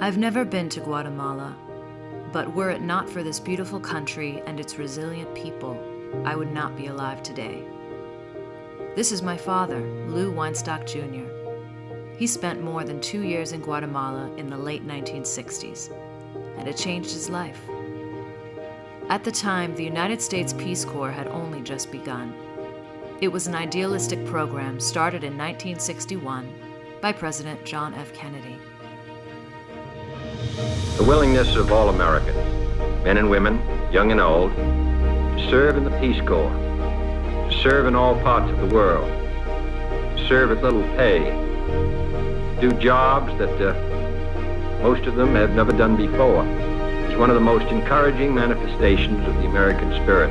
I've never been to Guatemala, but were it not for this beautiful country and its resilient people, I would not be alive today. This is my father, Lou Weinstock Jr. He spent more than 2 years in Guatemala in the late 1960s, and it changed his life. At the time, the United States Peace Corps had only just begun. It was an idealistic program started in 1961 by President John F. Kennedy. The willingness of all Americans, men and women, young and old, to serve in the Peace Corps, to serve in all parts of the world, to serve at little pay, to do jobs that most of them have never done before, is one of the most encouraging manifestations of the American spirit.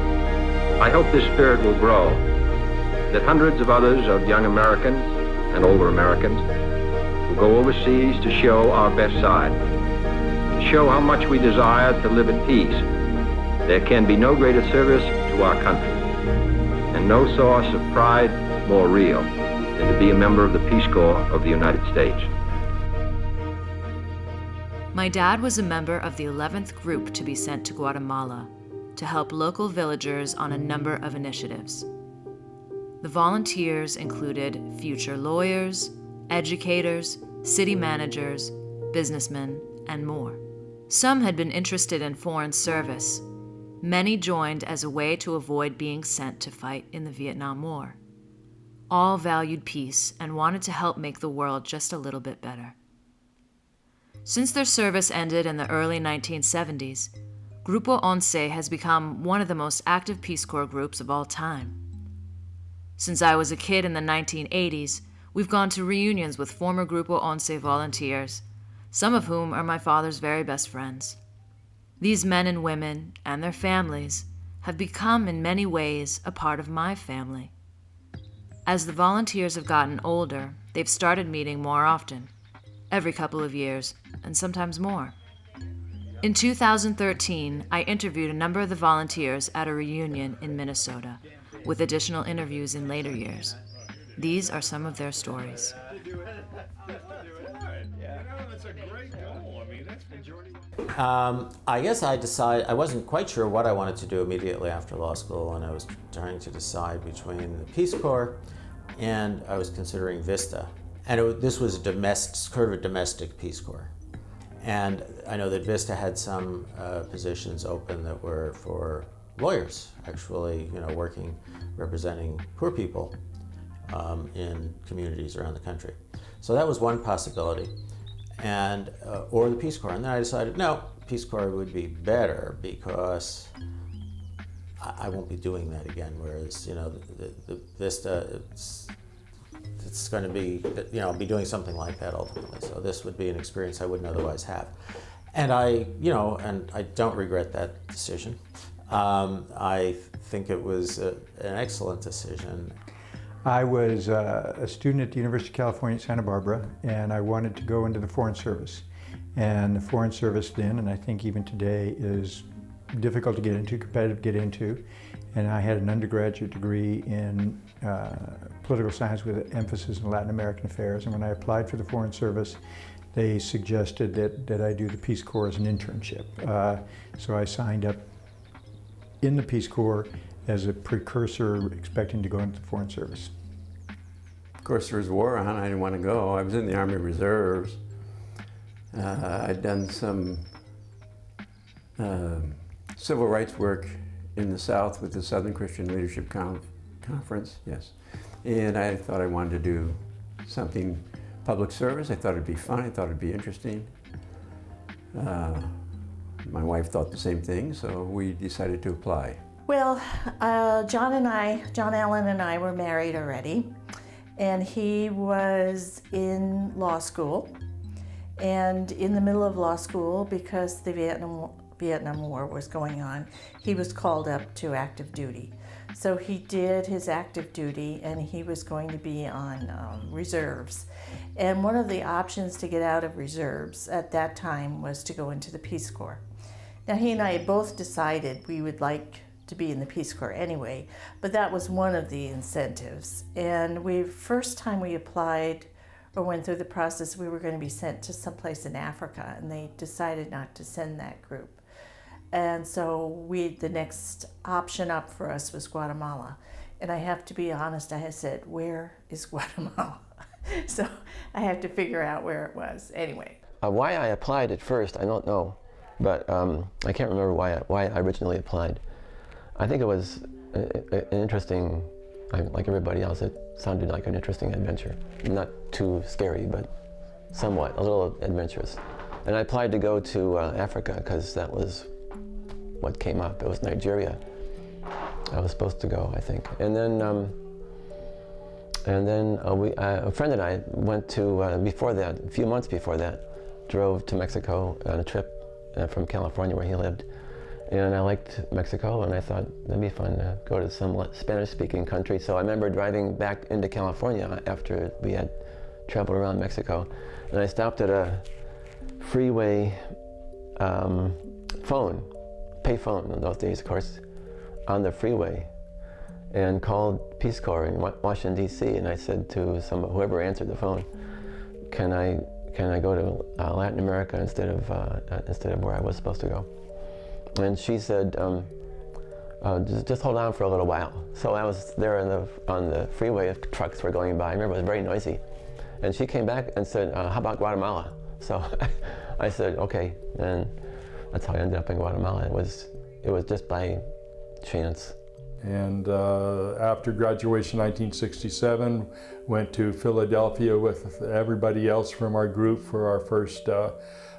I hope this spirit will grow, that hundreds of others of young Americans and older Americans will go overseas to show our best side, to show how much we desire to live at peace. There can be no greater service to our country and no source of pride more real than to be a member of the Peace Corps of the United States. My dad was a member of the 11th group to be sent to Guatemala to help local villagers on a number of initiatives. The volunteers included future lawyers, educators, city managers, businessmen, and more. Some had been interested in foreign service. Many joined as a way to avoid being sent to fight in the Vietnam War. All valued peace and wanted to help make the world just a little bit better. Since their service ended in the early 1970s, Grupo XI has become one of the most active Peace Corps groups of all time. Since I was a kid in the 1980s, we've gone to reunions with former Grupo XI volunteers, some of whom are my father's very best friends. These men and women and their families have become in many ways a part of my family. As the volunteers have gotten older, they've started meeting more often, every couple of years, and sometimes more. In 2013, I interviewed a number of the volunteers at a reunion in Minnesota, with additional interviews in later years. These are some of their stories. I guess I wasn't quite sure what I wanted to do immediately after law school, and I was trying to decide between the Peace Corps and I was considering VISTA. And this was sort of a domestic Peace Corps. And I know that VISTA had some positions open that were for lawyers, actually, representing poor people in communities around the country. So that was one possibility, and or the Peace Corps. And then I decided, no, Peace Corps would be better because I won't be doing that again. Whereas, the VISTA, it's going to be, I'll be doing something like that ultimately. So this would be an experience I wouldn't otherwise have. And I don't regret that decision. I think it was an excellent decision. I was a student at the University of California at Santa Barbara, and I wanted to go into the Foreign Service. And the Foreign Service then, and I think even today, is difficult to get into, competitive to get into. And I had an undergraduate degree in political science with an emphasis in Latin American affairs. And when I applied for the Foreign Service, they suggested that I do the Peace Corps as an internship. So I signed up in the Peace Corps as a precursor, expecting to go into the Foreign Service. Of course, there was war on. I didn't want to go. I was in the Army Reserves. I'd done some civil rights work in the South with the Southern Christian Leadership Conference, yes. And I thought I wanted to do something public service. I thought it'd be fun. I thought it'd be interesting. My wife thought the same thing, so we decided to apply. Well, John Allen and I were married already, and he was in law school. And in the middle of law school, because the Vietnam War was going on, he was called up to active duty. So he did his active duty, and he was going to be on reserves. And one of the options to get out of reserves at that time was to go into the Peace Corps. Now, he and I had both decided we would like to be in the Peace Corps anyway, but that was one of the incentives. And first time we applied or went through the process, we were going to be sent to someplace in Africa, and they decided not to send that group. And so the next option up for us was Guatemala. And I have to be honest, I had said, where is Guatemala? So I have to figure out where it was. Anyway. Why I applied at first, I don't know, but I can't remember why I originally applied. I think it was an interesting, like everybody else, it sounded like an interesting adventure. Not too scary, but somewhat, a little adventurous. And I applied to go to Africa because that was what came up. It was Nigeria. I was supposed to go, I think. And then a friend and I went to, before that, a few months before that, drove to Mexico on a trip from California where he lived. And I liked Mexico, and I thought that'd be fun to go to some Spanish-speaking country. So I remember driving back into California after we had traveled around Mexico, and I stopped at a freeway pay phone in those days, of course, on the freeway, and called Peace Corps in Washington, D.C. And I said to whoever answered the phone, "Can I go to Latin America instead of where I was supposed to go?" And she said, just hold on for a little while. So I was there on the freeway, if trucks were going by. I remember it was very noisy. And she came back and said, how about Guatemala? So I said, okay. And that's how I ended up in Guatemala. It was just by chance. And after graduation, 1967, went to Philadelphia with everybody else from our group for our first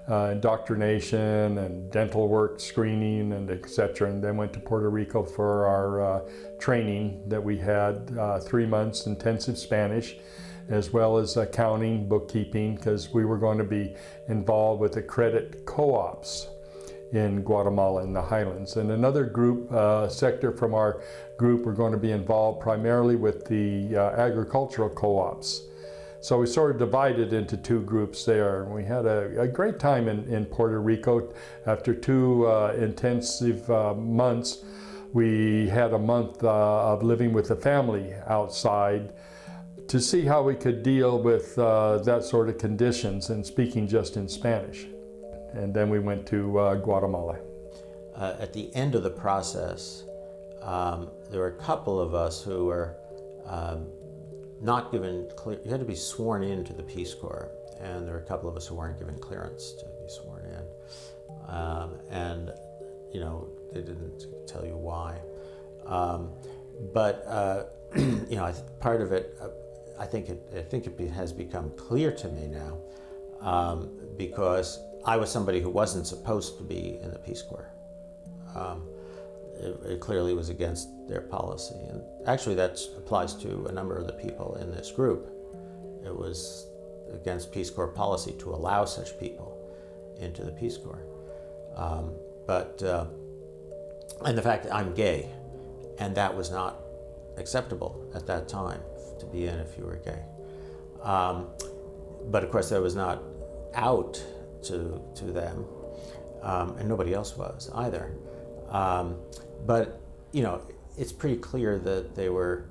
indoctrination and dental work screening and etc. And then went to Puerto Rico for our training that we had, 3 months intensive Spanish, as well as accounting, bookkeeping, because we were going to be involved with the credit co-ops in Guatemala in the highlands. And another group, sector from our group, were going to be involved primarily with the agricultural co-ops. So we sort of divided into two groups there. And we had a great time in Puerto Rico. After 2 intensive months, we had a month of living with the family outside to see how we could deal with that sort of conditions and speaking just in Spanish. And then we went to Guatemala. At the end of the process, there were a couple of us who were not given clear. You had to be sworn into the Peace Corps, and there were a couple of us who weren't given clearance to be sworn in, and they didn't tell you why. But part of it, I think it has become clear to me now, because I was somebody who wasn't supposed to be in the Peace Corps. It clearly was against their policy. And actually that applies to a number of the people in this group. It was against Peace Corps policy to allow such people into the Peace Corps. And the fact that I'm gay, and that was not acceptable at that time to be in if you were gay. But of course that was not out to them, and nobody else was either. But it's pretty clear that they were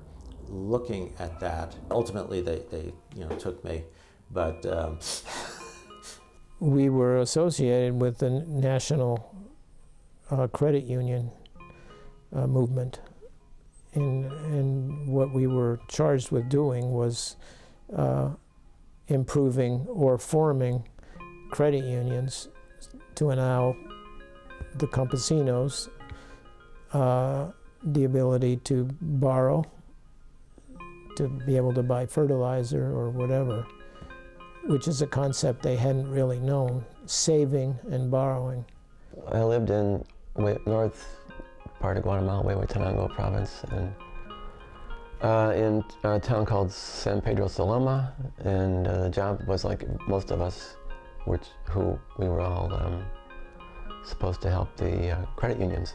looking at that. Ultimately, they took me, but we were associated with the national credit union movement, and what we were charged with doing was improving or forming credit unions to allow the campesinos the ability to borrow, to be able to buy fertilizer or whatever, which is a concept they hadn't really known, saving and borrowing. I lived in north part of Guatemala, Huehuetenango province, and in a town called San Pedro Soloma, and the job was like most of us, who we were all supposed to help the credit unions.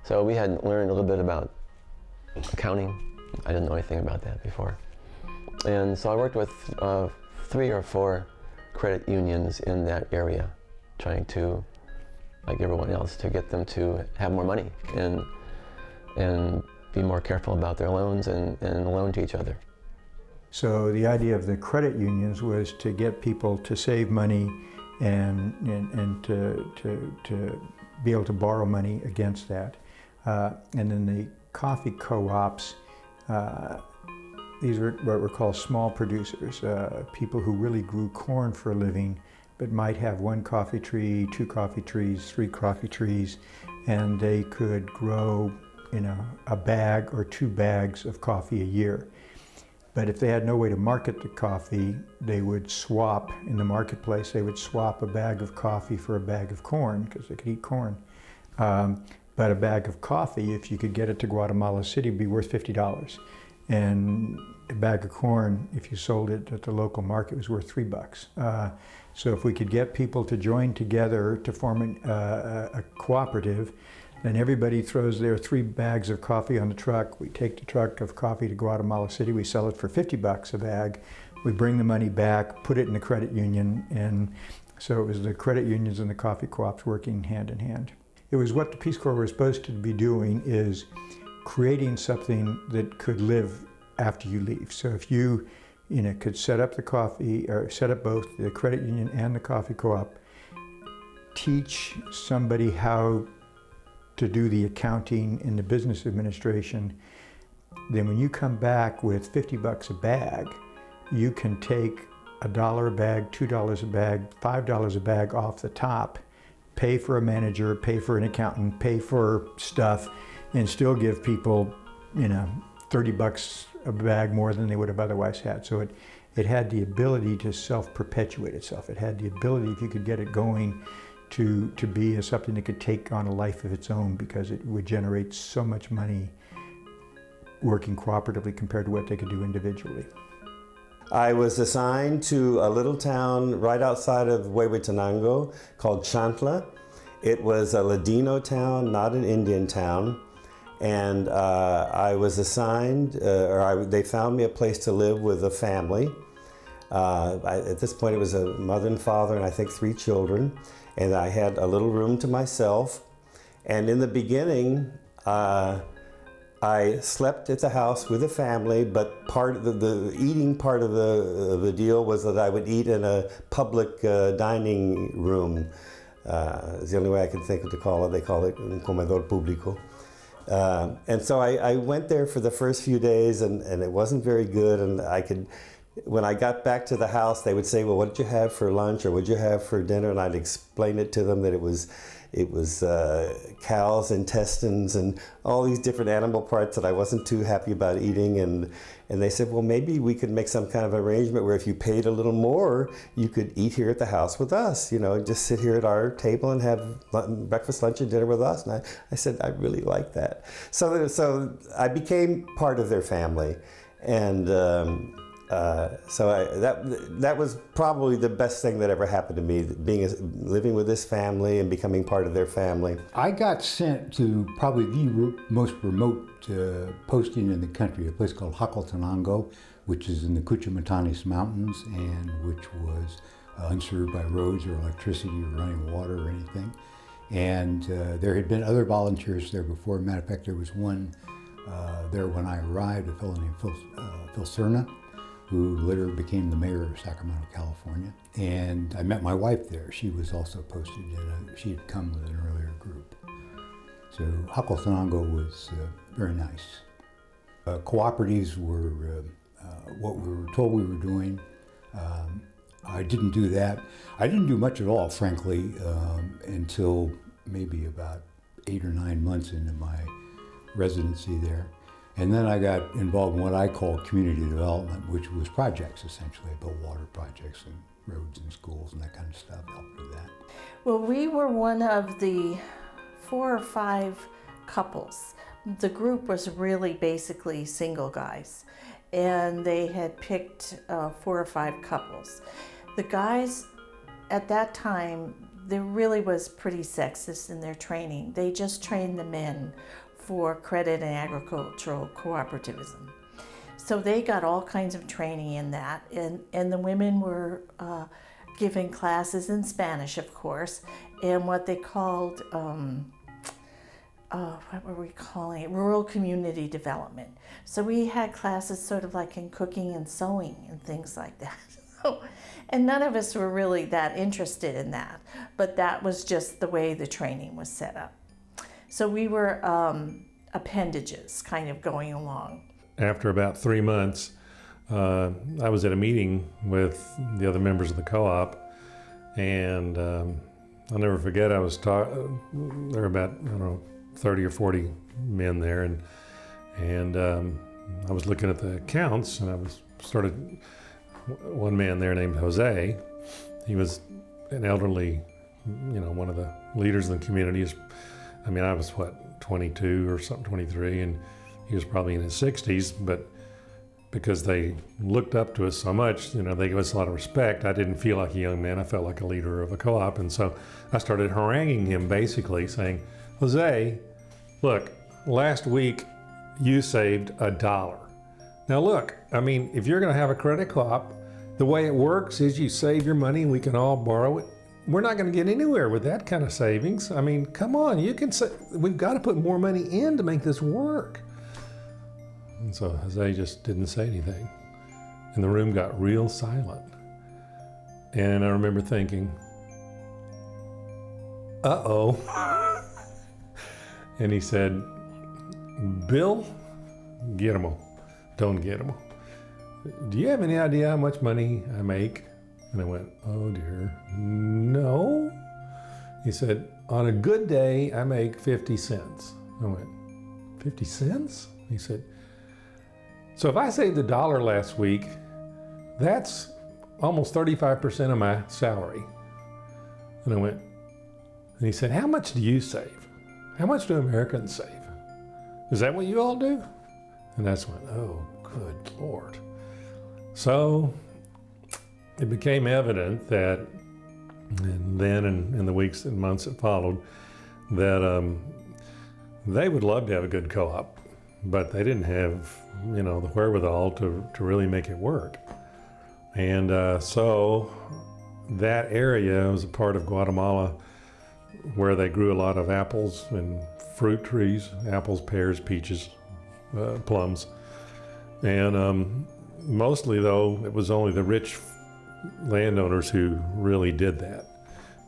So we had learned a little bit about accounting. I didn't know anything about that before. And so I worked with 3 or 4 credit unions in that area, trying to, like everyone else, to get them to have more money and be more careful about their loans and loan to each other. So the idea of the credit unions was to get people to save money and to be able to borrow money against that. And then the coffee co-ops, these were what were called small producers, people who really grew corn for a living, but might have 1 coffee tree, 2 coffee trees, 3 coffee trees, and they could grow, a bag or 2 bags of coffee a year. But if they had no way to market the coffee, they would swap in the marketplace. They would swap a bag of coffee for a bag of corn, because they could eat corn. But a bag of coffee, if you could get it to Guatemala City, would be worth $50. And a bag of corn, if you sold it at the local market, was worth $3. So if we could get people to join together to form a cooperative, then everybody throws their 3 bags of coffee on the truck. We take the truck of coffee to Guatemala City. We sell it for $50 a bag. We bring the money back, put it in the credit union, and so it was the credit unions and the coffee co-ops working hand in hand. It was what the Peace Corps was supposed to be doing, is creating something that could live after you leave. So if you could set up the coffee, or set up both the credit union and the coffee co-op, teach somebody how to do the accounting and the business administration, then when you come back with $50 a bag, you can take $1 a bag, $2 a bag, $5 a bag off the top, pay for a manager, pay for an accountant, pay for stuff, and still give people, $30 a bag more than they would have otherwise had. So it had the ability to self-perpetuate itself. It had the ability, if you could get it going, to be something that could take on a life of its own, because it would generate so much money working cooperatively compared to what they could do individually. I was assigned to a little town right outside of Huehuetenango called Chantla. It was a Ladino town, not an Indian town. And I was assigned, they found me a place to live with a family. At this point, it was a mother and father and I think 3 children. And I had a little room to myself. And in the beginning, I slept at the house with the family, but part of the eating part of the deal was that I would eat in a public dining room. It's the only way I can think of to call it. They call it un comedor público. And so I went there for the first few days, and it wasn't very good. And when I got back to the house, they would say, well, what did you have for lunch, or what did you have for dinner? And I'd explain it to them that it was cow's intestines and all these different animal parts that I wasn't too happy about eating. And they said, well, maybe we could make some kind of arrangement where if you paid a little more, you could eat here at the house with us, just sit here at our table and have breakfast, lunch, and dinner with us. And I said, I really like that. So I became part of their family. And that was probably the best thing that ever happened to me, living with this family and becoming part of their family. I got sent to probably the most remote posting in the country, a place called Huacaltenango, which is in the Cuchumatanes Mountains, and which was unserved by roads or electricity or running water or anything. And there had been other volunteers there before. Matter of fact, there was one there when I arrived, a fellow named Phil Cerna, who later became the mayor of Sacramento, California. And I met my wife there. She was also posted she had come with an earlier group. So Huacaltenango was very nice. Cooperatives were what we were told we were doing. I didn't do that. I didn't do much at all, frankly, until maybe about 8 or 9 months into my residency there. And then I got involved in what I call community development, which was projects, essentially. I built water projects and roads and schools and that kind of stuff, helped with that. Well, we were one of the 4 or 5 couples. The group was really basically single guys, and they had picked 4 or 5 couples. The guys at that time, there really was pretty sexist in their training. They just trained the men for credit and agricultural cooperativism. So they got all kinds of training in that, and the women were given classes in Spanish, of course, and what they called what were we calling it? Rural community development. So we had classes sort of like in cooking and sewing and things like that. And none of us were really that interested in that, but that was just the way the training was set up. So we were appendages kind of going along. After about 3 months, I was at a meeting with the other members of the co-op, and I'll never forget, there were about, I don't know, 30 or 40 men there, and I was looking at the accounts, and one man there named Jose. He was an elderly, one of the leaders in the community. I mean, I was 22 or something, 23, and he was probably in his 60s, but because they looked up to us so much, they gave us a lot of respect. I didn't feel like a young man, I felt like a leader of a co-op, and so I started haranguing him, basically saying, Jose, look, last week you saved $1. Now look, I mean, if you're gonna have a credit co-op, the way it works is you save your money and we can all borrow it. We're not gonna get anywhere with that kind of savings. I mean, come on, we've gotta put more money in to make this work. And so Jose just didn't say anything. And the room got real silent. And I remember thinking, uh-oh. And he said, Bill, Guillermo, Don Guillermo, do you have any idea how much money I make? And I went, oh dear, no. He said, on a good day, I make 50 cents. I went, 50 cents? He said, so if I saved $1 last week, that's almost 35% of my salary. And I went, and he said, how much do you save? How much do Americans save? Is that what you all do? And that's when, oh, good Lord. So it became evident that, and then in the weeks and months that followed, that they would love to have a good co-op, but they didn't have, the wherewithal to really make it work. And so that area was a part of Guatemala where they grew a lot of apples and fruit trees, apples, pears, peaches, plums. And mostly though, it was only the rich landowners who really did that.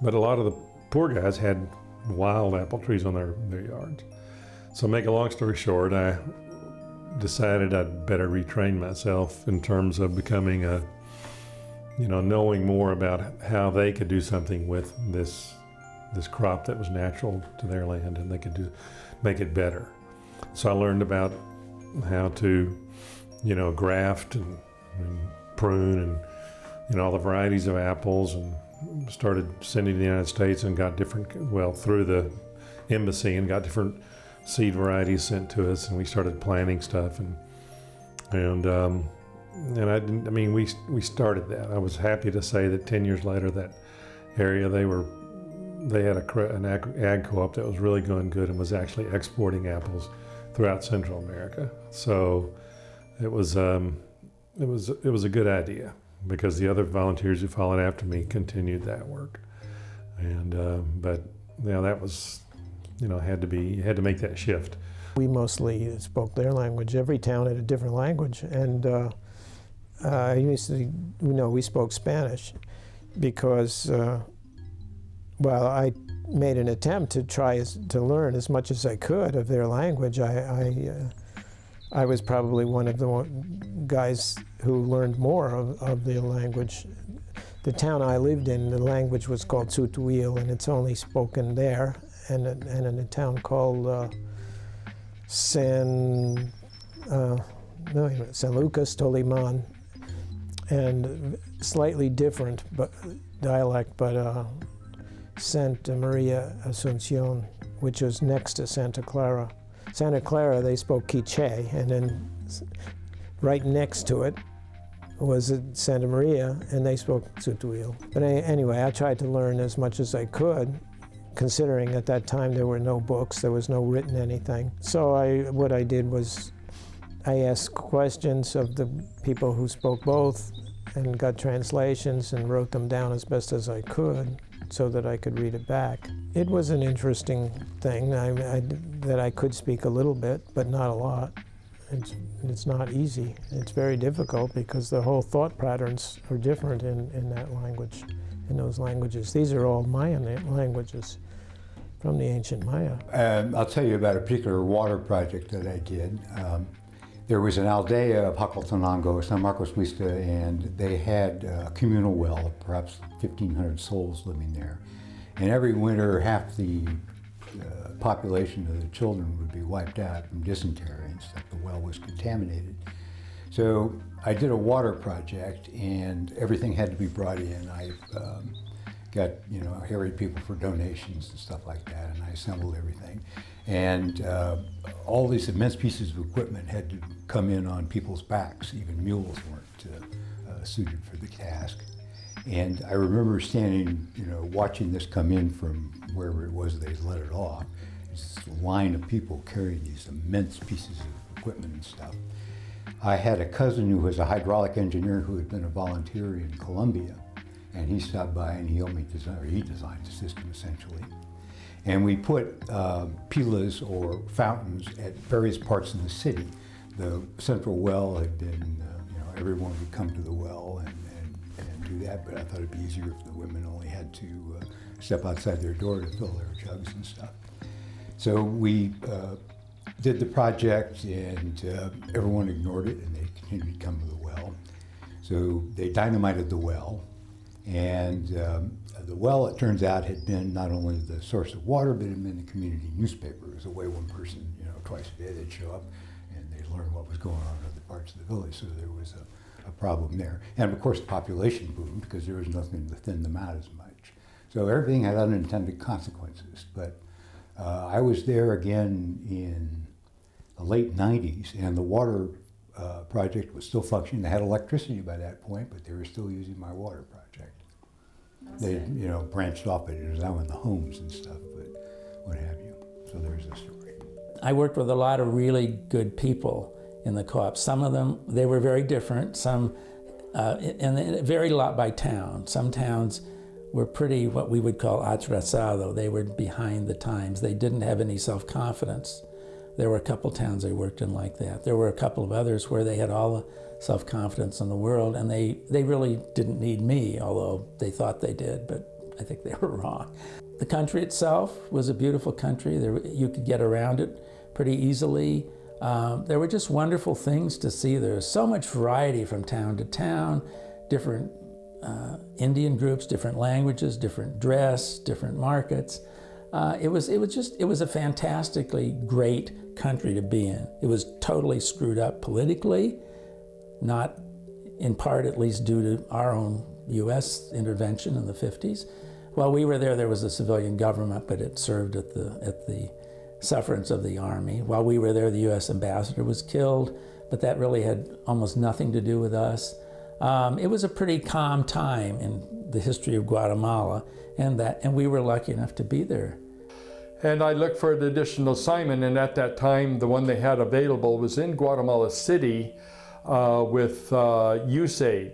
But a lot of the poor guys had wild apple trees on their yards. So make a long story short, I decided I'd better retrain myself in terms of becoming knowing more about how they could do something with this crop that was natural to their land, and they could make it better. So I learned about how to, graft and prune and all the varieties of apples, and started sending to the United States and got through the embassy, and got different seed varieties sent to us, and we started planting stuff, we started that. I was happy to say that 10 years later, that area, they had an ag co-op that was really going good and was actually exporting apples throughout Central America. So it was a good idea, because the other volunteers who followed after me continued that work. And that was, you had to make that shift. We mostly spoke their language. Every town had a different language, and we spoke Spanish because, I made an attempt to try to learn as much as I could of their language. I was probably one of the guys who learned more of their language. The town I lived in, the language was called Tzutuil, and it's only spoken there, and in a town called San Lucas Toliman, and slightly different dialect, but Santa Maria Asuncion, which was next to Santa Clara. Santa Clara, they spoke Quiche, and then right next to it was Santa Maria, and they spoke Tzutuil. But anyway, I tried to learn as much as I could, considering at that time there were no books, there was no written anything. So what I did was I asked questions of the people who spoke both, and got translations and wrote them down as best as I could. so that I could read it back. It was an interesting thing that I could speak a little bit, but not a lot. It's not easy. It's very difficult because the whole thought patterns are different in that language, in those languages. These are all Mayan languages from the ancient Maya. I'll tell you about a particular water project that I did. There was an aldea of Jacaltenango, San Marcos Vista, and they had a communal well, perhaps 1,500 souls living there. And every winter, half the population of the children would be wiped out from dysentery and stuff. The well was contaminated. So I did a water project, and everything had to be brought in. I got, harried people for donations and stuff like that, and I assembled everything. And all these immense pieces of equipment had to come in on people's backs. Even mules weren't suited for the task. And I remember standing, watching this come in from wherever it was they let it off. This line of people carrying these immense pieces of equipment and stuff. I had a cousin who was a hydraulic engineer who had been a volunteer in Colombia, and he stopped by and he helped me design, or he designed the system essentially. And we put pilas or fountains at various parts of the city. The central well had been, everyone would come to the well and do that, but I thought it'd be easier if the women only had to step outside their door to fill their jugs and stuff. So we did the project, and everyone ignored it, and they continued to come to the well. So they dynamited the well, and the well, it turns out, had been not only the source of water, but it had been the community newspaper. It was a way one person, twice a day they'd show up and they'd learn what was going on in other parts of the village. So there was a problem there. And of course the population boomed because there was nothing to thin them out as much. So everything had unintended consequences. But I was there again in the late 90s, and the water project was still functioning. They had electricity by that point, but they were still using my water project. They, branched off, but it was now in the homes and stuff, but what have you. So there's the story. I worked with a lot of really good people in the co-op. Some of them, they were very different. Some, and it varied a lot by town. Some towns were pretty, what we would call atrasado. They were behind the times. They didn't have any self-confidence. There were a couple towns I worked in like that. There were a couple of others where they had all the self-confidence in the world, and they really didn't need me, although they thought they did, but I think they were wrong. The country itself was a beautiful country. You could get around it pretty easily. There were just wonderful things to see. There was so much variety from town to town, different Indian groups, different languages, different dress, different markets. It was a fantastically great country to be in. It was totally screwed up politically, not in part at least due to our own U.S. intervention in the 50s. While we were there was a civilian government, but it served at the sufferance of the army. While we were there, the U.S. ambassador was killed, but that really had almost nothing to do with us. It was a pretty calm time in the history of Guatemala, and we were lucky enough to be there. And I looked for an additional assignment, and at that time, the one they had available was in Guatemala City with USAID,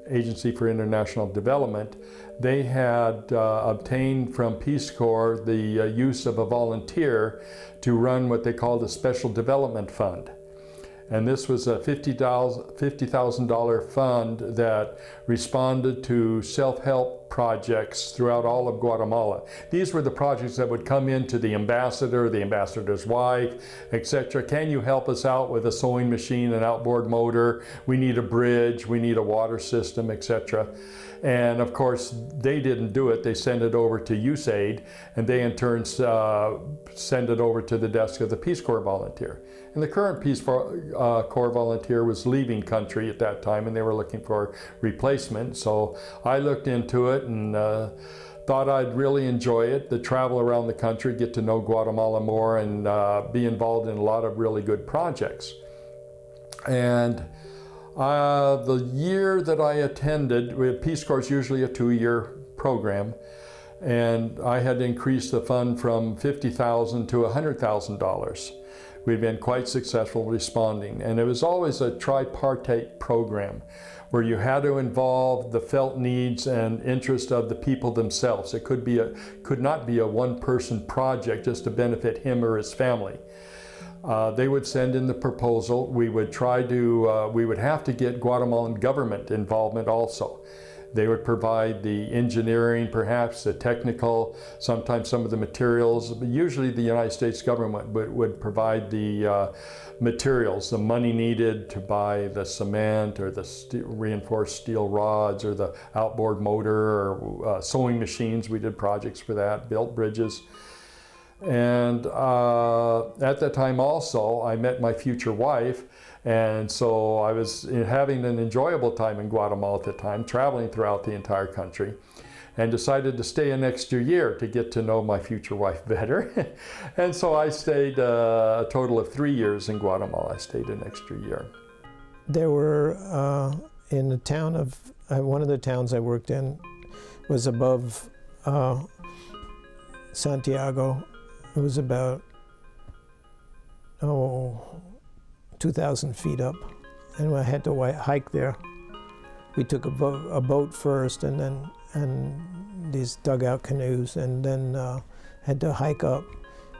Agency for International Development. They had obtained from Peace Corps the use of a volunteer to run what they called a Special Development Fund. And this was a $50,000 fund that responded to self-help projects throughout all of Guatemala. These were the projects that would come into the ambassador, the ambassador's wife, etc. Can you help us out with a sewing machine, an outboard motor? We need a bridge, we need a water system, etc. And of course, they didn't do it. They sent it over to USAID, and they in turn send it over to the desk of the Peace Corps volunteer. And the current Peace Corps volunteer was leaving country at that time, and they were looking for replacement. So I looked into it and thought I'd really enjoy it, the travel around the country, get to know Guatemala more, and be involved in a lot of really good projects. And the year that I attended, Peace Corps is usually a 2-year program, and I had increased the fund from $50,000 to $100,000. We'd been quite successful responding, and it was always a tripartite program where you had to involve the felt needs and interest of the people themselves. It could not be a one-person project just to benefit him or his family. They would send in the proposal. We would we would have to get Guatemalan government involvement also. They would provide the engineering, perhaps the technical, sometimes some of the materials, but usually the United States government would provide the materials, the money needed to buy the cement or the reinforced steel rods or the outboard motor or sewing machines. We did projects for that, built bridges. And at that time also, I met my future wife, and so I was having an enjoyable time in Guatemala at the time, traveling throughout the entire country, and decided to stay an extra year to get to know my future wife better. And so I stayed a total of 3 years in Guatemala. I stayed an extra year. There were, in the town of, one of the towns I worked in was above Santiago. It was about, 2,000 feet up, and I had to hike there. We took a boat first, and these dugout canoes, and then had to hike up.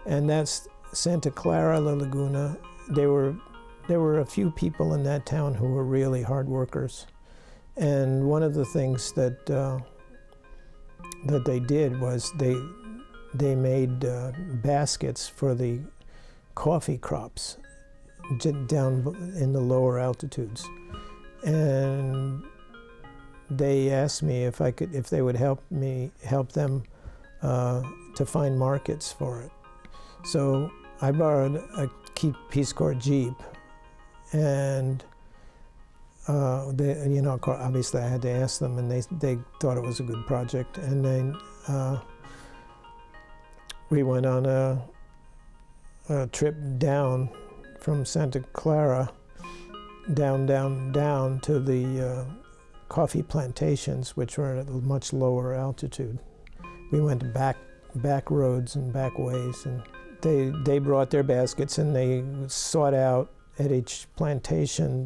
And that's Santa Clara, La Laguna. There were a few people in that town who were really hard workers. And one of the things that they did was they made baskets for the coffee crops down in the lower altitudes. And they asked me if they would help them to find markets for it. So I borrowed a Peace Corps Jeep, and obviously I had to ask them, and they thought it was a good project. And then we went on a trip down from Santa Clara, down to the coffee plantations, which were at a much lower altitude. We went back roads and back ways, and they brought their baskets, and they sought out at each plantation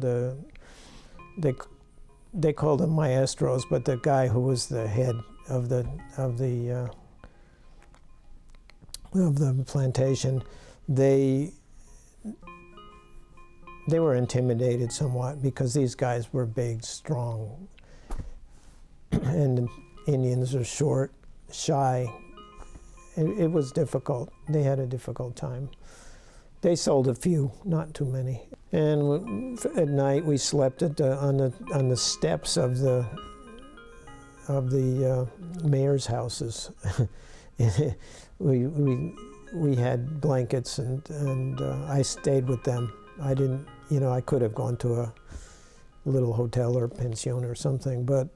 they called them maestros, but the guy who was the head of the plantation, they were intimidated somewhat because these guys were big, strong, and the Indians are short, shy. It was difficult. They had a difficult time. They sold a few, not too many. And at night we slept on the steps of the mayor's houses. We had blankets, and I stayed with them. I didn't, I could have gone to a little hotel or pension or something, but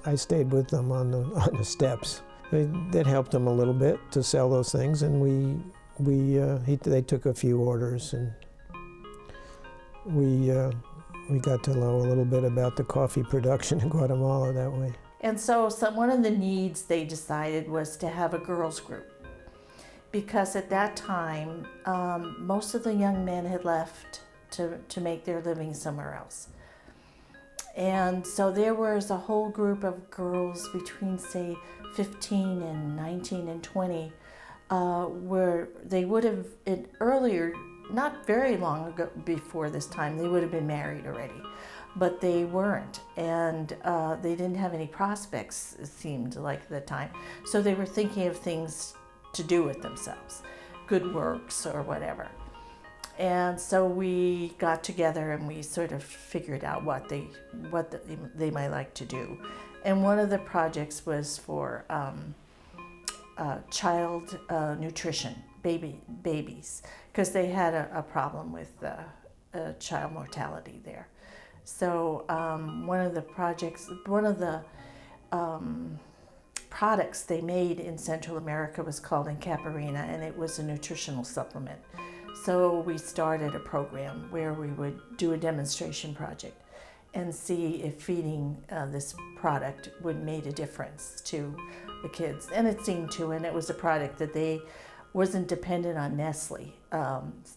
I stayed with them on the steps. That helped them a little bit to sell those things, and they took a few orders, and we got to know a little bit about the coffee production in Guatemala that way. And so one of the needs they decided was to have a girls group, because at that time most of the young men had left to make their living somewhere else. And so there was a whole group of girls between, say, 15 and 19 and 20, where they would have, earlier, not very long ago before this time, they would have been married already. But they weren't, and they didn't have any prospects, it seemed like at the time. So they were thinking of things to do with themselves, good works or whatever. And so we got together and we sort of figured out what they might like to do. And one of the projects was for child nutrition, babies, because they had a problem with child mortality there. So one of the products they made in Central America was called Encaparina, and it was a nutritional supplement. So we started a program where we would do a demonstration project and see if feeding this product would make a difference to the kids. And it seemed to, and it was a product that they wasn't dependent on Nestle.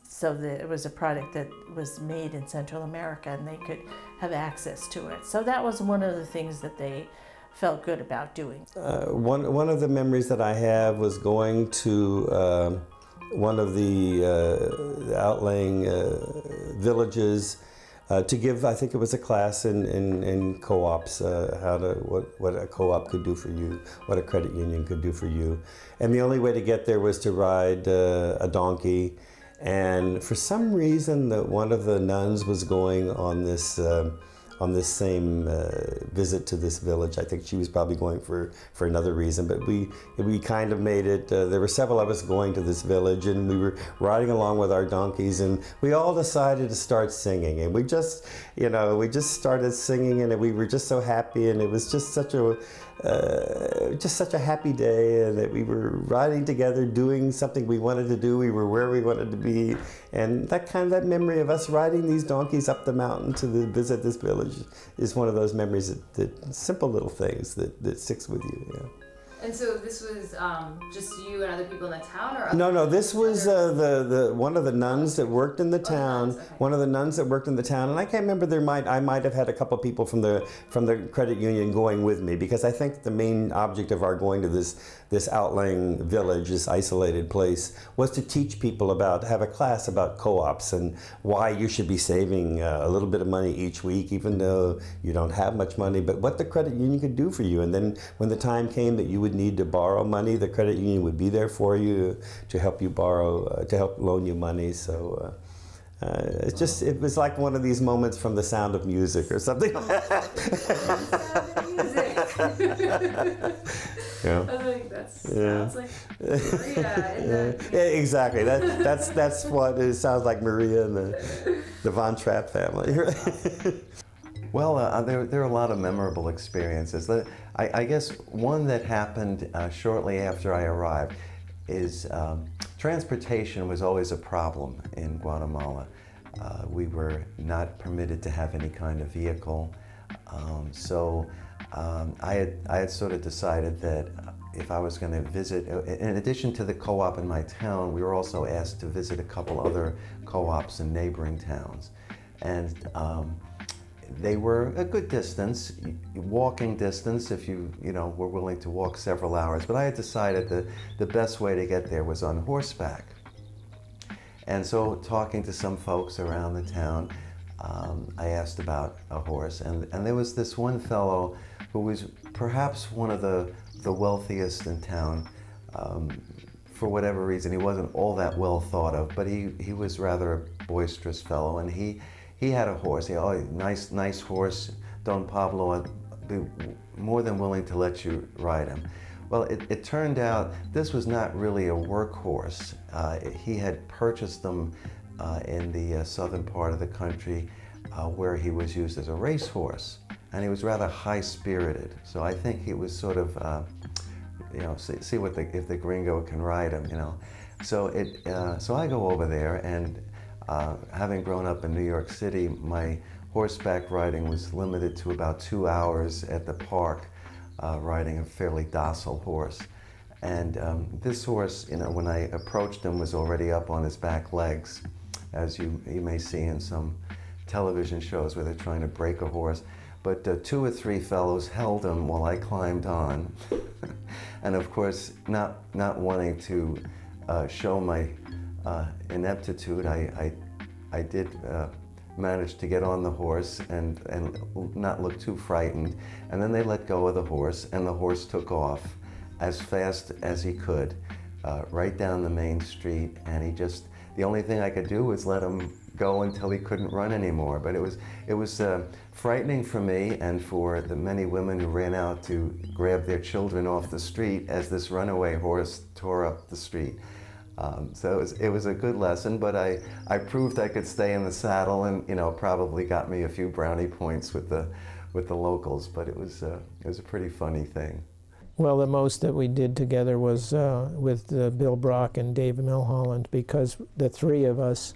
So that it was a product that was made in Central America and they could have access to it. So that was one of the things that they felt good about doing. One of the memories that I have was going to one of the outlying villages to give, I think it was a class in co-ops, what a co-op could do for you, what a credit union could do for you. And the only way to get there was to ride a donkey. And for some reason, one of the nuns was going on this same visit to this village. I think she was probably going for another reason, but we kind of made it. There were several of us going to this village, and we were riding along with our donkeys, and we all decided to start singing. And we just started singing, and we were just so happy, and it was just such a happy day, and that we were riding together, doing something we wanted to do. We were where we wanted to be, and that memory of us riding these donkeys up the mountain to visit this village is one of those memories that simple little things that sticks with you. Yeah. And so this was just you and other people in the town, or No. This was the one of the nuns that worked in the town. Okay. One of the nuns that worked in the town, and I can't remember. I might have had a couple people from the credit union going with me, because I think the main object of our going to this outlying village, this isolated place, was to teach people have a class about co-ops and why you should be saving a little bit of money each week, even though you don't have much money, but what the credit union could do for you. And then when the time came that you would need to borrow money, the credit union would be there for you to help you borrow, to help loan you money. So it was like one of these moments from The Sound of Music or something. Yeah. I think sounds like Maria. Yeah, exactly. That's what it sounds like, Maria and the Von Trapp family. Well, there are a lot of memorable experiences. I guess one that happened shortly after I arrived is transportation was always a problem in Guatemala. We were not permitted to have any kind of vehicle, so I had sort of decided that if I was going to visit, in addition to the co-op in my town, we were also asked to visit a couple other co-ops in neighboring towns, and they were a good distance, walking distance if you were willing to walk several hours. But I had decided that the best way to get there was on horseback. And so talking to some folks around the town, I asked about a horse. And there was this one fellow who was perhaps one of the wealthiest in town. For whatever reason, he wasn't all that well thought of, but he was rather a boisterous fellow, and he had a horse. Nice horse, Don Pablo, I'd be more than willing to let you ride him. Well, it turned out this was not really a workhorse. He had purchased them in the southern part of the country where he was used as a racehorse, and he was rather high-spirited. So I think he was sort of, see if the gringo can ride him, So I go over there, and having grown up in New York City, my horseback riding was limited to about 2 hours at the park, riding a fairly docile horse. And this horse, when I approached him, was already up on his back legs, as you may see in some television shows where they're trying to break a horse. But 2 or 3 fellows held him while I climbed on. And of course, not wanting to show my ineptitude, I did manage to get on the horse and not look too frightened. And then they let go of the horse, and the horse took off as fast as he could, right down the main street. And the only thing I could do was let him go until he couldn't run anymore. But it was frightening for me and for the many women who ran out to grab their children off the street as this runaway horse tore up the street. So it was a good lesson, but I proved I could stay in the saddle, and probably got me a few brownie points with the locals. But it was a pretty funny thing. Well, the most that we did together was with Bill Brock and Dave Milholland, because the 3 of us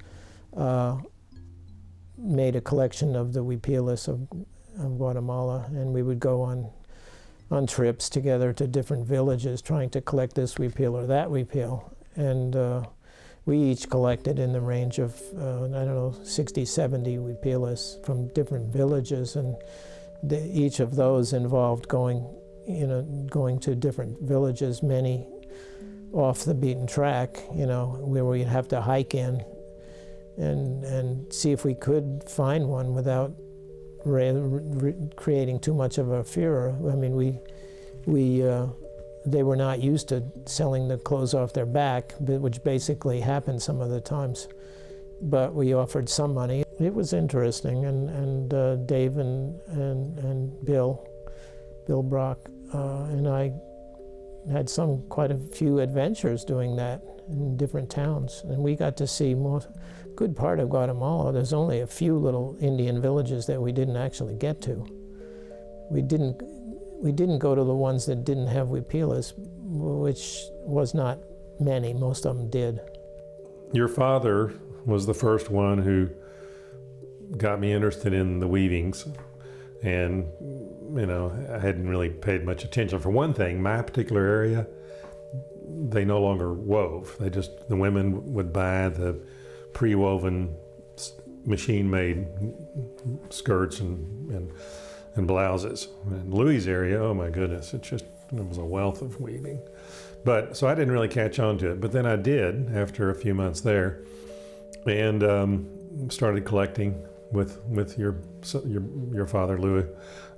made a collection of the huipiles of Guatemala, and we would go on trips together to different villages trying to collect this huipil or that huipil. And we each collected in the range of, 60, 70 Huipiles from different villages, and each of those involved going to different villages, many off the beaten track, where we'd have to hike in and see if we could find one without creating too much of a furor. I mean, they were not used to selling the clothes off their back, which basically happened some of the times. But we offered some money. It was interesting, and Dave and Bill Brock and I had quite a few adventures doing that in different towns, and we got to see good part of Guatemala. There's only a few little Indian villages that we didn't actually get to. We didn't go to the ones that didn't have Huipiles, which was not many. Most of them did. Your father was the first one who got me interested in the weavings, and I hadn't really paid much attention. For one thing, my particular area, they no longer wove. The women would buy the pre-woven machine-made skirts and blouses. In Louis' area, oh my goodness, it was a wealth of weaving. So I didn't really catch on to it, but then I did after a few months there, and started collecting with your father, Lou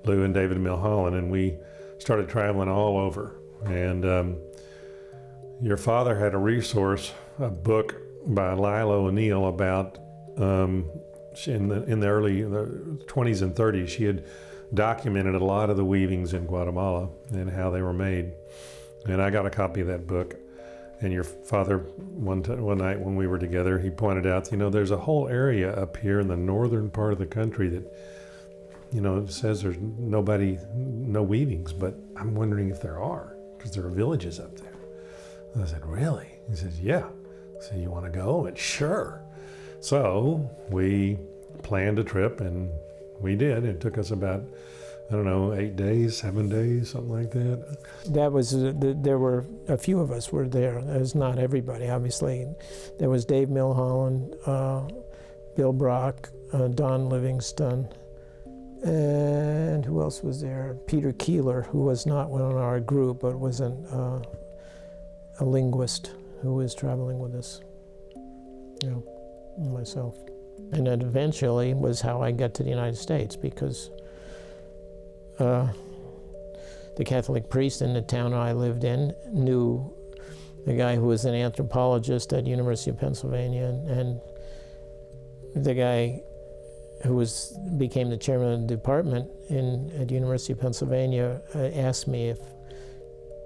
and David Milholland, and we started traveling all over. And your father had a book by Lila O'Neill about in the early 20s and 30s. She had documented a lot of the weavings in Guatemala and how they were made. And I got a copy of that book. And your father, one night when we were together, he pointed out, there's a whole area up here in the northern part of the country that, it says there's no weavings, but I'm wondering if there are, because there are villages up there. And I said, really? He says, yeah. So you want to go? And sure. So we planned a trip, and we did. It took us about, 8 days, 7 days, something like that. That was, there were a few of us were there. It was not everybody, obviously. There was Dave Milholland, Bill Brock, Don Livingston, and who else was there? Peter Keeler, who was not one of our group, but was a linguist who was traveling with us, myself. And that eventually was how I got to the United States, because the Catholic priest in the town I lived in knew the guy who was an anthropologist at University of Pennsylvania, and the guy who became the chairman of the department at University of Pennsylvania asked me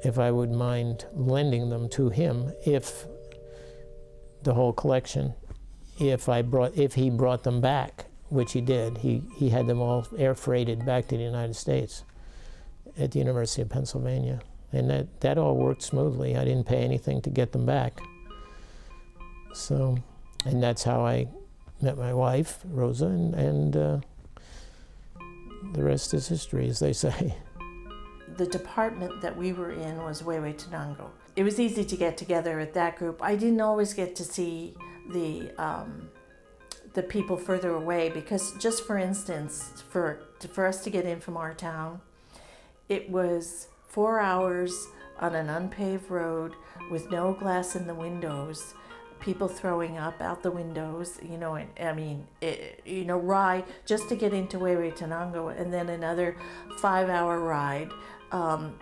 if I would mind lending them to him, if the whole collection, if he brought them back, which he did. He had them all air freighted back to the United States at the University of Pennsylvania. And that all worked smoothly. I didn't pay anything to get them back. So, and that's how I met my wife, Rosa, and the rest is history, as they say. The department that we were in was Huehuetenango. It was easy to get together at that group. I didn't always get to see the people further away, because just for instance, for us to get in from our town, it was 4 hours on an unpaved road with no glass in the windows, people throwing up out the windows, ride just to get into Huehuetenango, and then another 5-hour ride,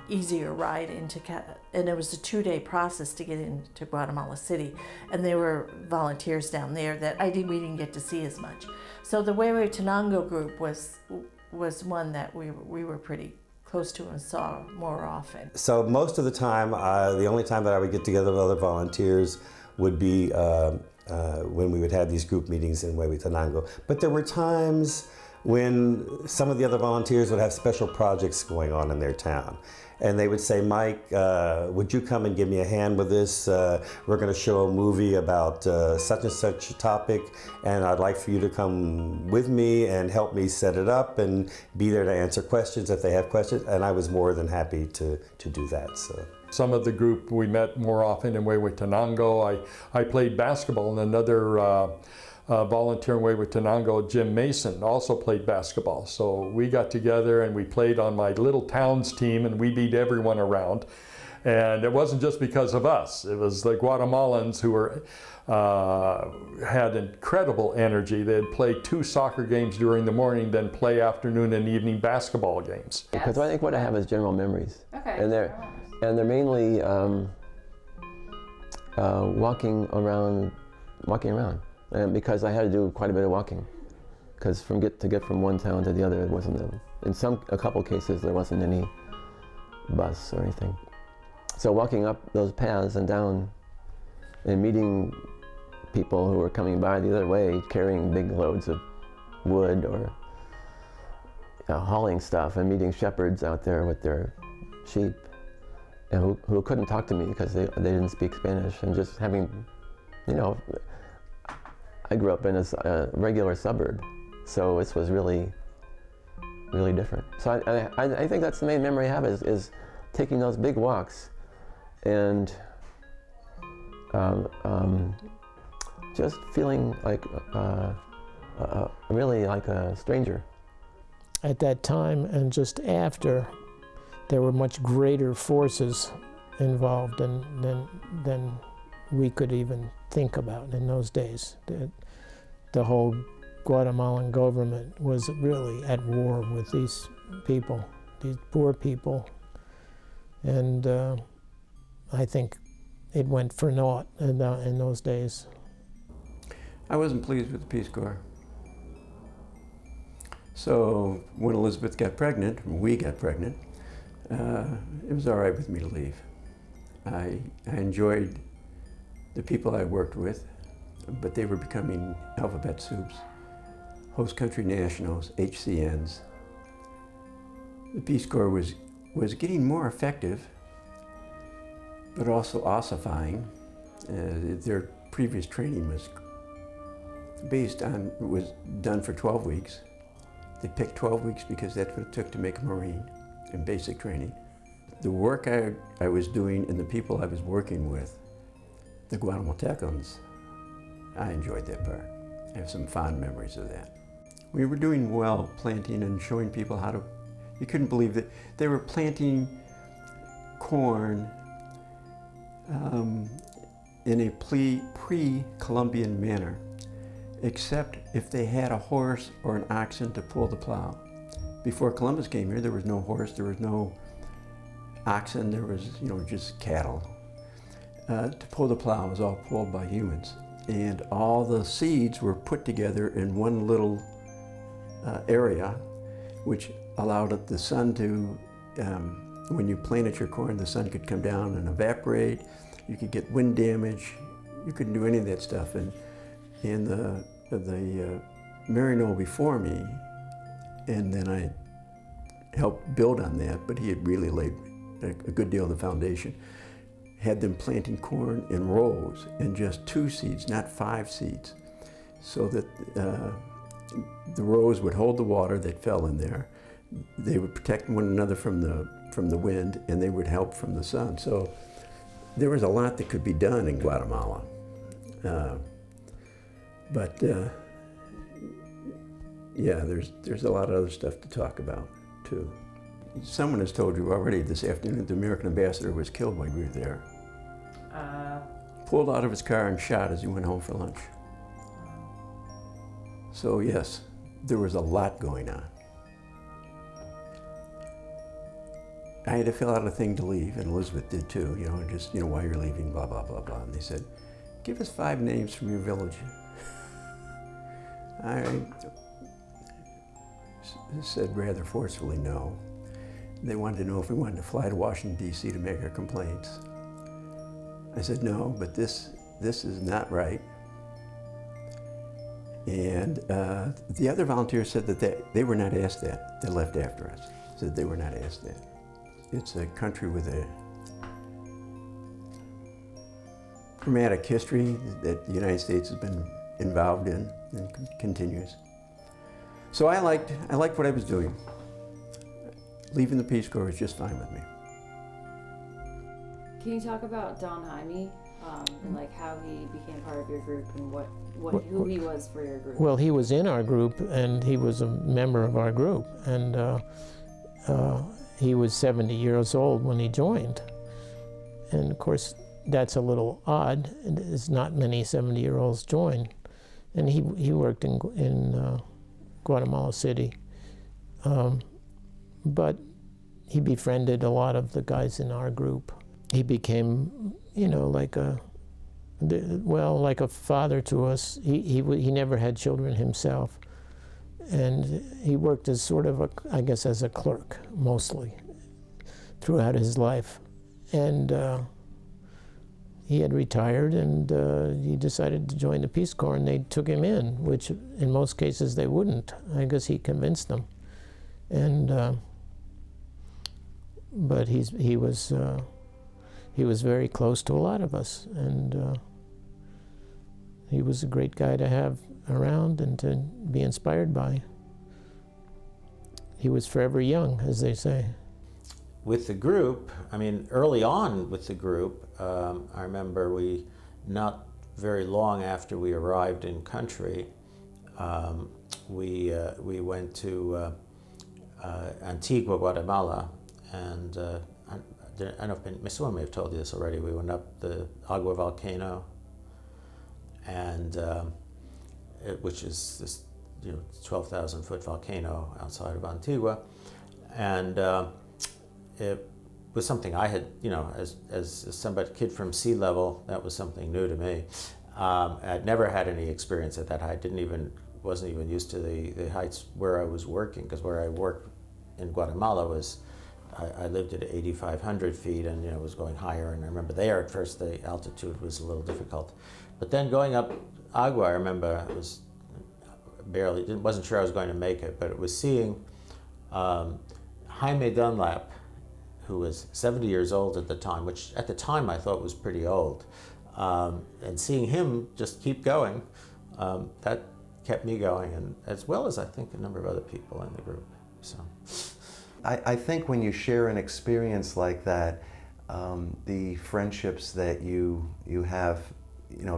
easier ride and it was a 2-day process to get into Guatemala City, and there were volunteers down there that we didn't get to see as much. So the Huehuetenango group was one that we were pretty close to and saw more often. So most of the time, the only time that I would get together with other volunteers would be when we would have these group meetings in Huehuetenango. But there were times when some of the other volunteers would have special projects going on in their town. And they would say, Mike, would you come and give me a hand with this? We're going to show a movie about such and such a topic, and I'd like for you to come with me and help me set it up and be there to answer questions if they have questions. And I was more than happy to do that. Some of the group we met more often in Huehuetenango. I played basketball, and another volunteer in Huehuetenango, Jim Mason, also played basketball. So we got together and we played on my little town's team, and we beat everyone around. And it wasn't just because of us. It was the Guatemalans who were had incredible energy. They'd play 2 soccer games during the morning, then play afternoon and evening basketball games. Because I think what I have is general memories. Okay. And they're mainly walking around. And because I had to do quite a bit of walking, because to get from one town to the other, it wasn't a couple cases there wasn't any bus or anything. So walking up those paths and down and meeting people who were coming by the other way carrying big loads of wood or hauling stuff, and meeting shepherds out there with their sheep and who couldn't talk to me because they didn't speak Spanish, and just having, I grew up in a regular suburb, so this was really, really different. So I think that's the main memory I have is taking those big walks and just feeling like really like a stranger. At that time and just after, there were much greater forces involved than we could even think about in those days. The whole Guatemalan government was really at war with these people, these poor people, and I think it went for naught in those days. I wasn't pleased with the Peace Corps. So when Elizabeth got pregnant, we got pregnant, it was all right with me to leave. I enjoyed the people I worked with, but they were becoming alphabet soups, host country nationals, HCNs. The Peace Corps was getting more effective, but also ossifying. Their previous training was done for 12 weeks. They picked 12 weeks because that's what it took to make a Marine in basic training. The work I was doing and the people I was working with, the Guatemaltecans, I enjoyed that part. I have some fond memories of that. We were doing well planting and showing people how to, you couldn't believe that they were planting corn in a pre-Columbian manner, except if they had a horse or an oxen to pull the plow. Before Columbus came here, there was no horse, there was no oxen, there was, just cattle. To pull the plow was all pulled by humans. And all the seeds were put together in one little area, which allowed the sun to, when you planted your corn, the sun could come down and evaporate. You could get wind damage. You couldn't do any of that stuff. And the Marino before me, and then I helped build on that, but he had really laid a good deal of the foundation. Had them planting corn in rows and just 2 seeds, not 5 seeds, so that the rows would hold the water that fell in there. They would protect one another from the wind, and they would help from the sun. So there was a lot that could be done in Guatemala. But yeah, there's a lot of other stuff to talk about too. Someone has told you already this afternoon that the American ambassador was killed while we were there. Pulled out of his car and shot as he went home for lunch. So yes, there was a lot going on. I had to fill out a thing to leave, and Elizabeth did too, why you're leaving, blah, blah, blah, blah. And they said, give us 5 names from your village. I said rather forcefully no. They wanted to know if we wanted to fly to Washington, D.C. to make our complaints. I said no, but this is not right. And the other volunteers said that they were not asked that. They left after us. Said they were not asked that. It's a country with a dramatic history that the United States has been involved in and continues. So I liked what I was doing. Leaving the Peace Corps was just fine with me. Can you talk about Don Jaime, and like how he became part of your group and who he was for your group? Well, he was in our group, and he was a member of our group, and he was 70 years old when he joined. And of course, that's a little odd. There's not many 70-year-olds join. And he worked in Guatemala City. But he befriended a lot of the guys in our group. He became, you know, like a father to us. He never had children himself. And he worked as sort of I guess as a clerk, mostly, throughout his life. And he had retired, and he decided to join the Peace Corps, and they took him in, which in most cases they wouldn't. I guess he convinced them. And but he was very close to a lot of us, and he was a great guy to have around and to be inspired by. He was forever young, as they say. With the group, I mean, early on with the group, I remember not very long after we arrived in country, we went to Antigua, Guatemala, and I don't know if someone may have told you this already. We went up the Agua volcano, and which is this 12,000-foot volcano outside of Antigua, and it was something I had, as somebody kid from sea level, that was something new to me. I'd never had any experience at that height. Wasn't even used to the heights where I was working, because where I worked in Guatemala was, I lived at 8,500 feet, and it was going higher. And I remember there at first the altitude was a little difficult, but then going up Agua, I remember it was wasn't sure I was going to make it, but it was seeing Jaime Dunlap, who was 70 years old at the time, which at the time I thought was pretty old, and seeing him just keep going, that kept me going, and as well as I think a number of other people in the group. So, I think when you share an experience like that, the friendships that you have,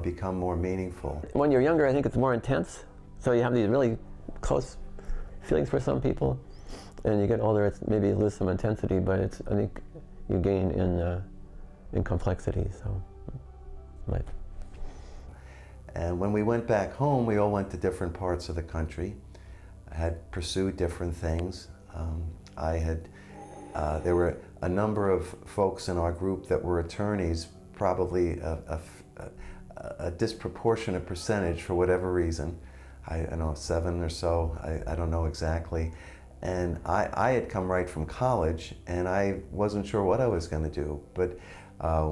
become more meaningful. When you're younger, I think it's more intense. So you have these really close feelings for some people, and you get older, it's maybe you lose some intensity, but I think you gain in complexity. So, And when we went back home, we all went to different parts of the country, had pursued different things. There were a number of folks in our group that were attorneys, probably a disproportionate percentage for whatever reason. I don't know, 7 or so, I don't know exactly. And I had come right from college, and I wasn't sure what I was going to do. But